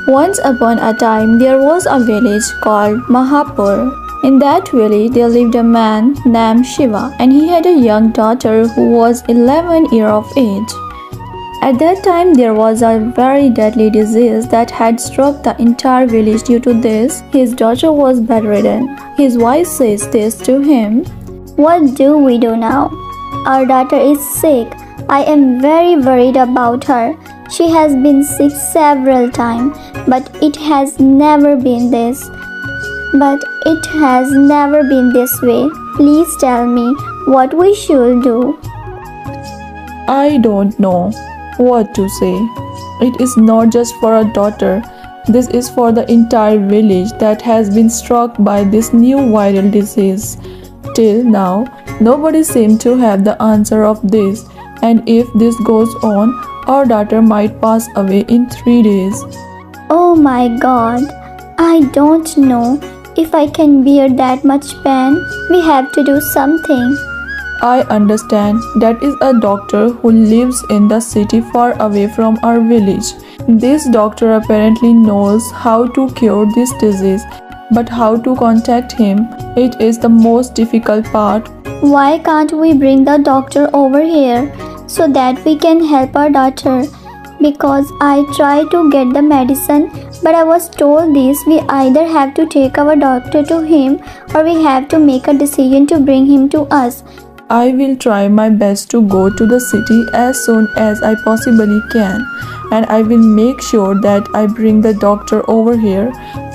Once upon a time, there was a village called Mahapur. In that village, there lived a man named Shiva, and he had a young daughter who was 11 years of age. At that time, there was a very deadly disease that had struck the entire village. Due to this, his daughter was bedridden. His wife says this to him: "What do we do now? Our daughter is sick. I am very worried about her. She has been sick several times, but it has never been this. Way. Please tell me what we should do." I don't know what to say. It is not just for a daughter. This is for the entire village that has been struck by this new viral disease. Till now, nobody seemed to have the answer of this, and if this goes on, our daughter might pass away in 3 days. Oh my God, I don't know if I can bear that much pain. We have to do something. I understand. That is a doctor who lives in the city far away from our village. This doctor apparently knows how to cure this disease, but how to contact him, it is the most difficult part. Why can't we bring the doctor over here so that we can help our daughter? Because I tried to get the medicine, but I was told this: we either have to take our doctor to him or we have to make a decision to bring him to us. I will try my best to go to the city as soon as I possibly can, and I will make sure that I bring the doctor over here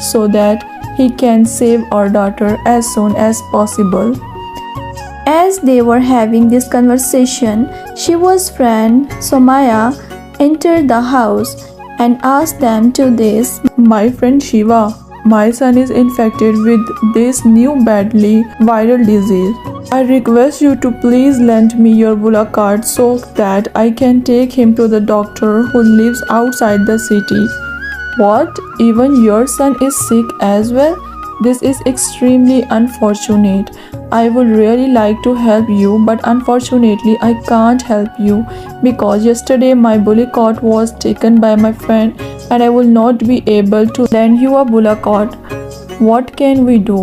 so that he can save our daughter as soon as possible. As they were having this conversation, Shiva's friend Somaya entered the house and asked them to this: "My friend Shiva, my son is infected with this new badly viral disease. I request you to please lend me your Bula card so that I can take him to the doctor who lives outside the city." What? Even your son is sick as well? This is extremely unfortunate. I would really like to help you, but unfortunately I can't help you because yesterday my Bula card was taken by my friend and I will not be able to lend you a Bula card. What can we do?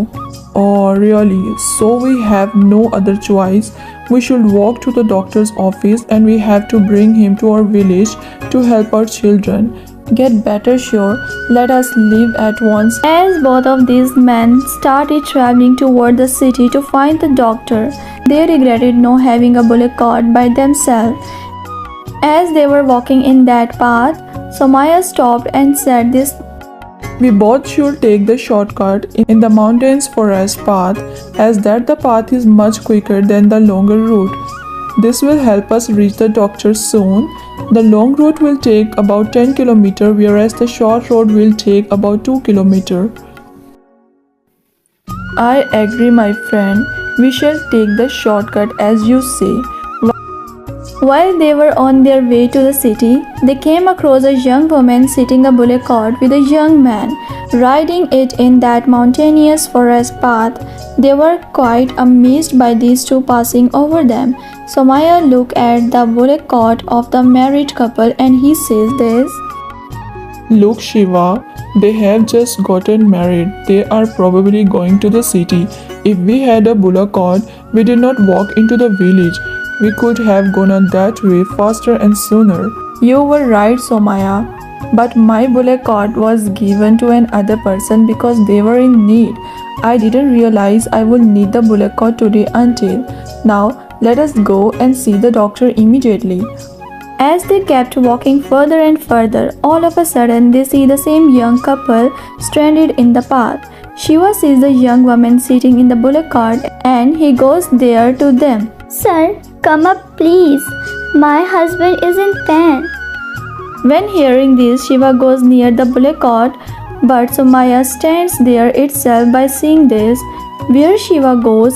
Oh, really? So we have no other choice. We should walk to the doctor's office and we have to bring him to our village to help our children. Get better, sure. Let us leave at once. As both of these men started traveling toward the city to find the doctor, they regretted not having a Bula card by themselves. As they were walking in that path, Somaya stopped and said this: We both should take the shortcut in the mountains forest path, as that the path is much quicker than the longer route. This will help us reach the doctor soon. The long route will take about 10 km, whereas the short road will take about 2 km. I agree, my friend. We shall take the shortcut as you say. While they were on their way to the city, they came across a young woman sitting a Bula cart with a young man, riding it in that mountainous forest path. They were quite amazed by these two passing over them. Somaya looked at the Bula cart of the married couple and he says this: Look, Shiva, they have just gotten married. They are probably going to the city. If we had a Bula cart, we did not walk into the village. We could have gone on that way faster and sooner. You were right, Somaya. But my Bula cart was given to another person because they were in need. I didn't realize I would need the Bula cart today until now. Let us go and see the doctor immediately. As they kept walking further and further, all of a sudden they see the same young couple stranded in the path. Shiva sees the young woman sitting in the Bula cart and he goes there to them. "Sir, come up please. My husband is in pain." When hearing this, Shiva goes near the Bula cart, but Somaya stands there itself by seeing this. Where Shiva goes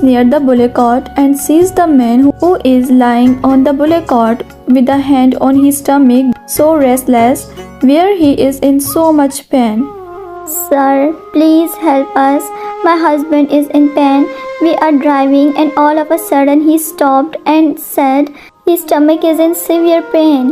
near the Bula cart and sees the man who is lying on the Bula cart with a hand on his stomach, so restless, where he is in so much pain. "Sir, please help us. My husband is in pain. We are driving and all of a sudden he stopped and said his stomach is in severe pain."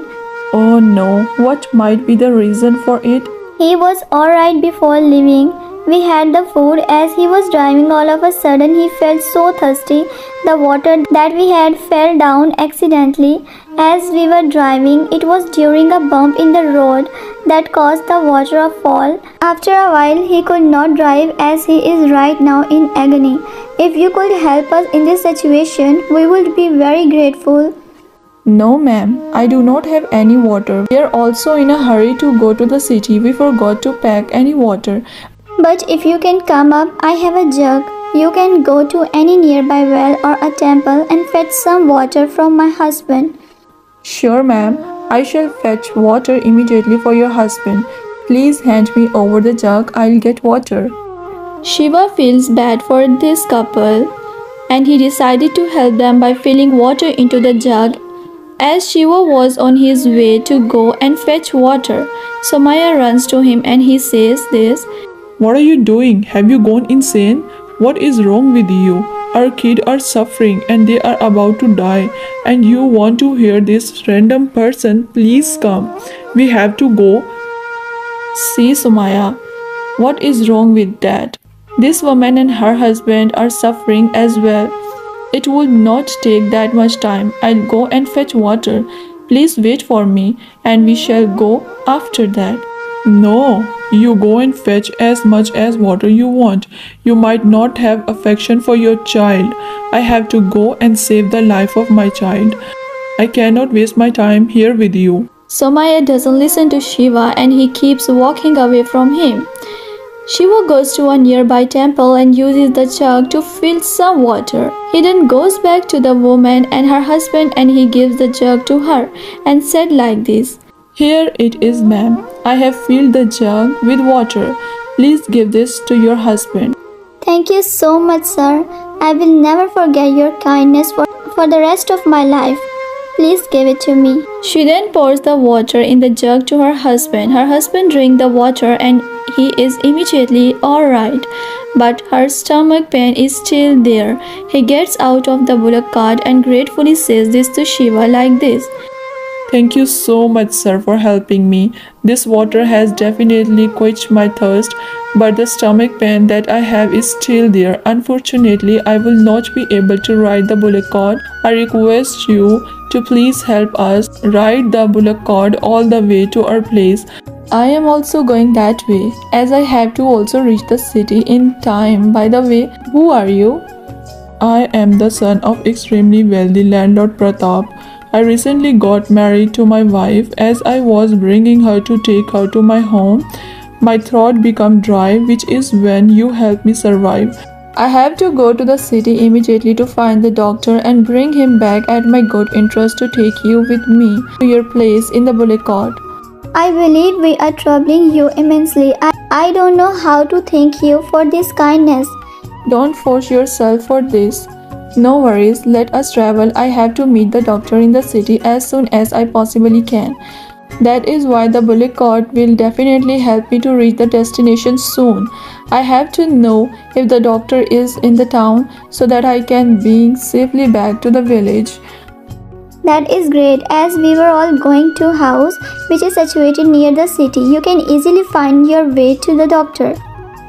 Oh no, what might be the reason for it? He was alright before leaving. We had the food. As he was driving, all of a sudden he felt so thirsty. The water that we had fell down accidentally as we were driving. It was during a bump in the road that caused the water to fall. After a while, he could not drive as he is right now in agony. If you could help us in this situation, we would be very grateful. No, ma'am, I do not have any water. We are also in a hurry to go to the city. We forgot to pack any water. But if you can come up, I have a jug. You can go to any nearby well or a temple and fetch some water from my husband. Sure, ma'am. I shall fetch water immediately for your husband. Please hand me over the jug. I'll get water. Shiva feels bad for this couple and he decided to help them by filling water into the jug. As Shiva was on his way to go and fetch water, Somaya runs to him and he says this. What are you doing? Have you gone insane? What is wrong with you? Our kids are suffering and they are about to die, and you want to hear this random person? Please come. We have to go. See, Somaya, what is wrong with that? This woman and her husband are suffering as well. It would not take that much time. I'll go and fetch water. Please wait for me and we shall go after that. No, you go and fetch as much as water you want. You might not have affection for your child. I have to go and save the life of my child. I cannot waste my time here with you. Somaya doesn't listen to Shiva and he keeps walking away from him. Shiva goes to a nearby temple and uses the jug to fill some water. He then goes back to the woman and her husband and he gives the jug to her and said like this. Here it is, ma'am. I have filled the jug with water. Please give this to your husband. Thank you so much, sir. I will never forget your kindness for the rest of my life. Please give it to me. She then pours the water in the jug to her husband. Her husband drinks the water and he is immediately alright. But her stomach pain is still there. He gets out of the bullock cart and gratefully says this to Shiva like this. Thank you so much, sir, for helping me. This water has definitely quenched my thirst, but the stomach pain that I have is still there. Unfortunately, I will not be able to ride the bullock cart. I request you to please help us ride the bullock cart all the way to our place. I am also going that way, as I have to also reach the city in time. By the way, who are you? I am the son of extremely wealthy landlord Pratap. I recently got married to my wife. As I was bringing her to take her to my home, my throat became dry, which is when you helped me survive. I have to go to the city immediately to find the doctor and bring him back at my good interest to take you with me to your place in the bullock cart. I believe we are troubling you immensely. I don't know how to thank you for this kindness. Don't force yourself for this. No worries, let us travel. I have to meet the doctor in the city as soon as I possibly can. That is why the bullock cart will definitely help me to reach the destination soon. I have to know if the doctor is in the town so that I can bring safely back to the village. That is great. As we were all going to a house which is situated near the city, you can easily find your way to the doctor.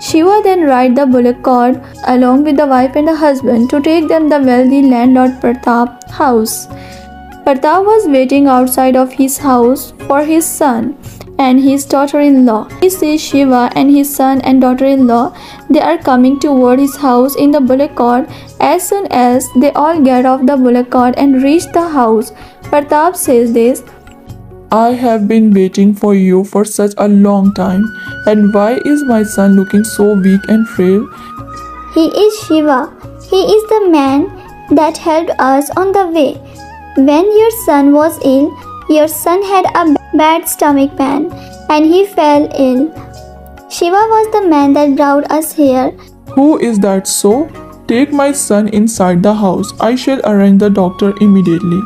Shiva then ride the bullock cart along with the wife and the husband to take them the wealthy landlord Pratap house. Pratap was waiting outside of his house for his son and his daughter-in-law. He sees Shiva and his son and daughter-in-law. They are coming toward his house in the bullock cart. As soon as they all get off the bullock cart and reach the house, Pratap says this. I have been waiting for you for such a long time. And why is my son looking so weak and frail? He is Shiva. He is the man that helped us on the way. When your son was ill, your son had a bad stomach pain and he fell ill. Shiva was the man that brought us here. Who is that so? Take my son inside the house. I shall arrange the doctor immediately.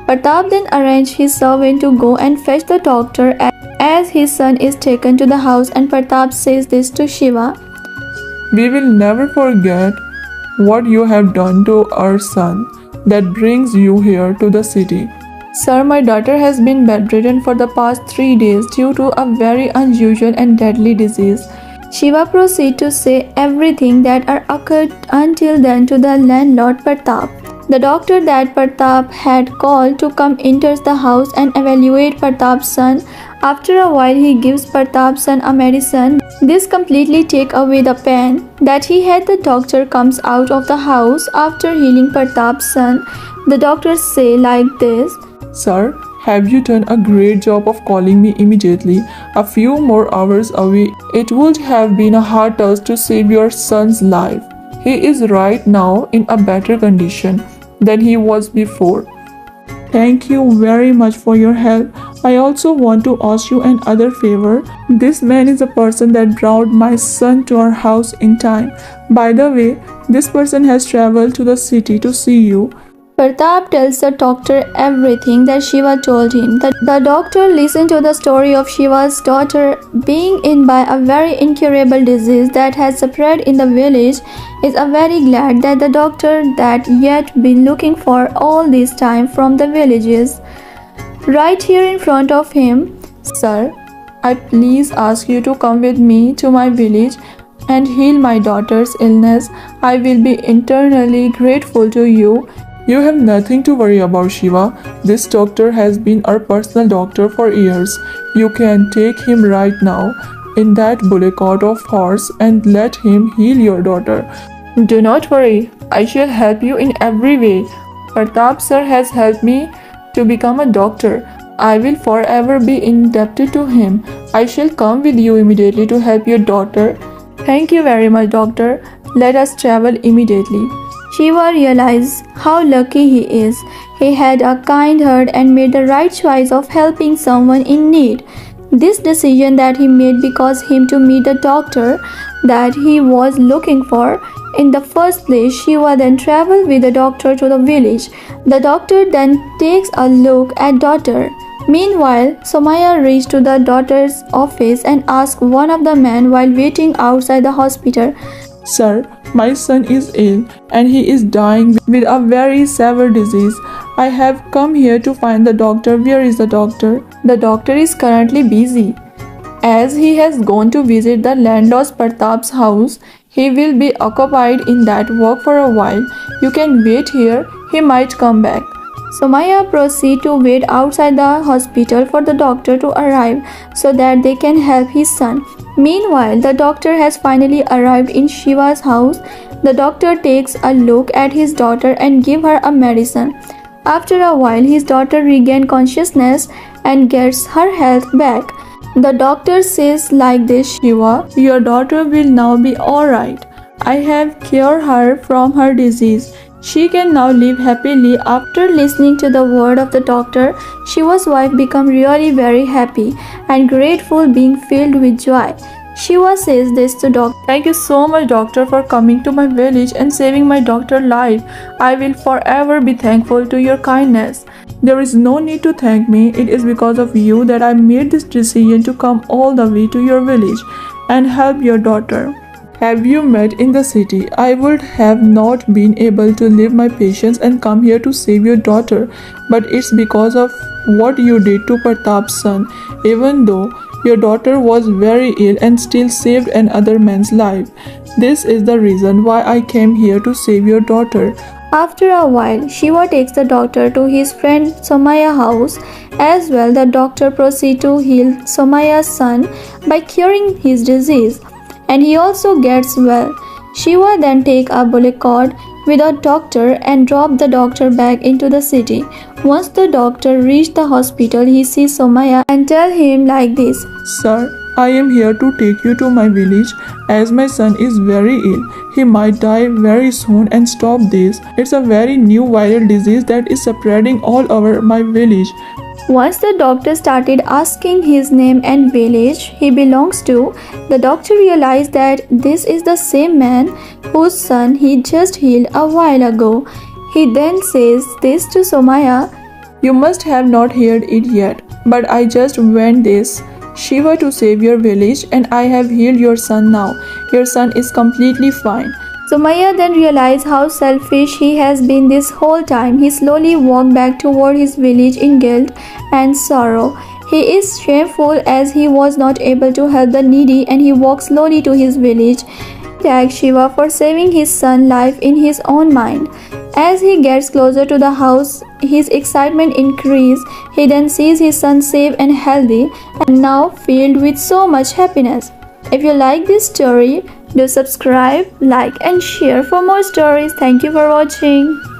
Pratap then arranged his servant to go and fetch the doctor as his son is taken to the house, and Pratap says this to Shiva. We will never forget what you have done to our son that brings you here to the city. Sir, my daughter has been bedridden for the past 3 days due to a very unusual and deadly disease. Shiva proceeded to say everything that had occurred until then to the landlord Pratap. The doctor that Pratap had called to come enters the house and evaluate Pratap's son. After a while, he gives Pratap's son a medicine. This completely takes away the pain that he had. The doctor comes out of the house after healing Pratap's son. The doctor say like this. Sir, have you done a great job of calling me immediately? A few more hours away, it would have been a hard task to save your son's life. He is right now in a better condition than he was before. Thank you very much for your help. I also want to ask you another favor. This man is the person that brought my son to our house in time. By the way, this person has traveled to the city to see you. Pratap tells the doctor everything that Shiva told him. The doctor listened to the story of Shiva's daughter being in by a very incurable disease that has spread in the village. Is very glad that the doctor that yet been looking for all this time from the villages right here in front of him. Sir, I please ask you to come with me to my village and heal my daughter's illness. I will be eternally grateful to you. You have nothing to worry about, Shiva. This doctor has been our personal doctor for years. You can take him right now in that bullock cart of horse and let him heal your daughter. Do not worry, I shall help you in every way. Pratap sir has helped me to become a doctor. I will forever be indebted to him. I shall come with you immediately to help your daughter. Thank you very much, doctor. Let us travel immediately. Shiva realized how lucky he is. He had a kind heart and made the right choice of helping someone in need. This decision that he made because him to meet the doctor that he was looking for in the first place. Shiva then traveled with the doctor to the village. The doctor then takes a look at daughter. Meanwhile, Somaya reached to the daughter's office and asked one of the men while waiting outside the hospital. Sir, my son is ill and he is dying with a very severe disease. I have come here to find the doctor. Where is the doctor? The doctor is currently busy. As he has gone to visit the landlord Pratap's house, he will be occupied in that work for a while. You can wait here, he might come back. Somaya proceeds to wait outside the hospital for the doctor to arrive so that they can help his son. Meanwhile, the doctor has finally arrived in Shiva's house. The doctor takes a look at his daughter and gives her a medicine. After a while, his daughter regains consciousness and gets her health back. The doctor says like this, Shiva, your daughter will now be alright. I have cured her from her disease. She can now live happily. After listening to the word of the doctor, Shiva's wife became really very happy and grateful, being filled with joy. Shiva says this to doctor. Thank you so much, doctor, for coming to my village and saving my daughter's life. I will forever be thankful to your kindness. There is no need to thank me. It is because of you that I made this decision to come all the way to your village and help your daughter. Have you met in the city, I would have not been able to leave my patients and come here to save your daughter. But it's because of what you did to Pratap's son. Even though your daughter was very ill and still saved another man's life. This is the reason why I came here to save your daughter. After a while, Shiva takes the doctor to his friend Somaya's house. As well, the doctor proceeds to heal Somaya's son by curing his disease, and he also gets well. Shiva then takes a bullock cart with a doctor and drops the doctor back into the city. Once the doctor reaches the hospital, he sees Somaya and tells him like this. Sir, I am here to take you to my village as my son is very ill. He might die very soon and stop this. It's a very new viral disease that is spreading all over my village. Once the doctor started asking his name and village he belongs to, the doctor realized that this is the same man whose son he just healed a while ago. He then says this to Somaya. You must have not heard it yet, but I just went this Shiva to save your village and I have healed your son now. Your son is completely fine. Sumaya then realized how selfish he has been this whole time. He slowly walked back toward his village in guilt and sorrow. He is shameful as he was not able to help the needy, and he walked slowly to his village. He thanked Shiva for saving his son's life in his own mind. As he gets closer to the house, his excitement increases. He then sees his son safe and healthy, and now filled with so much happiness. If you like this story, do subscribe, like and share for more stories. Thank you for watching.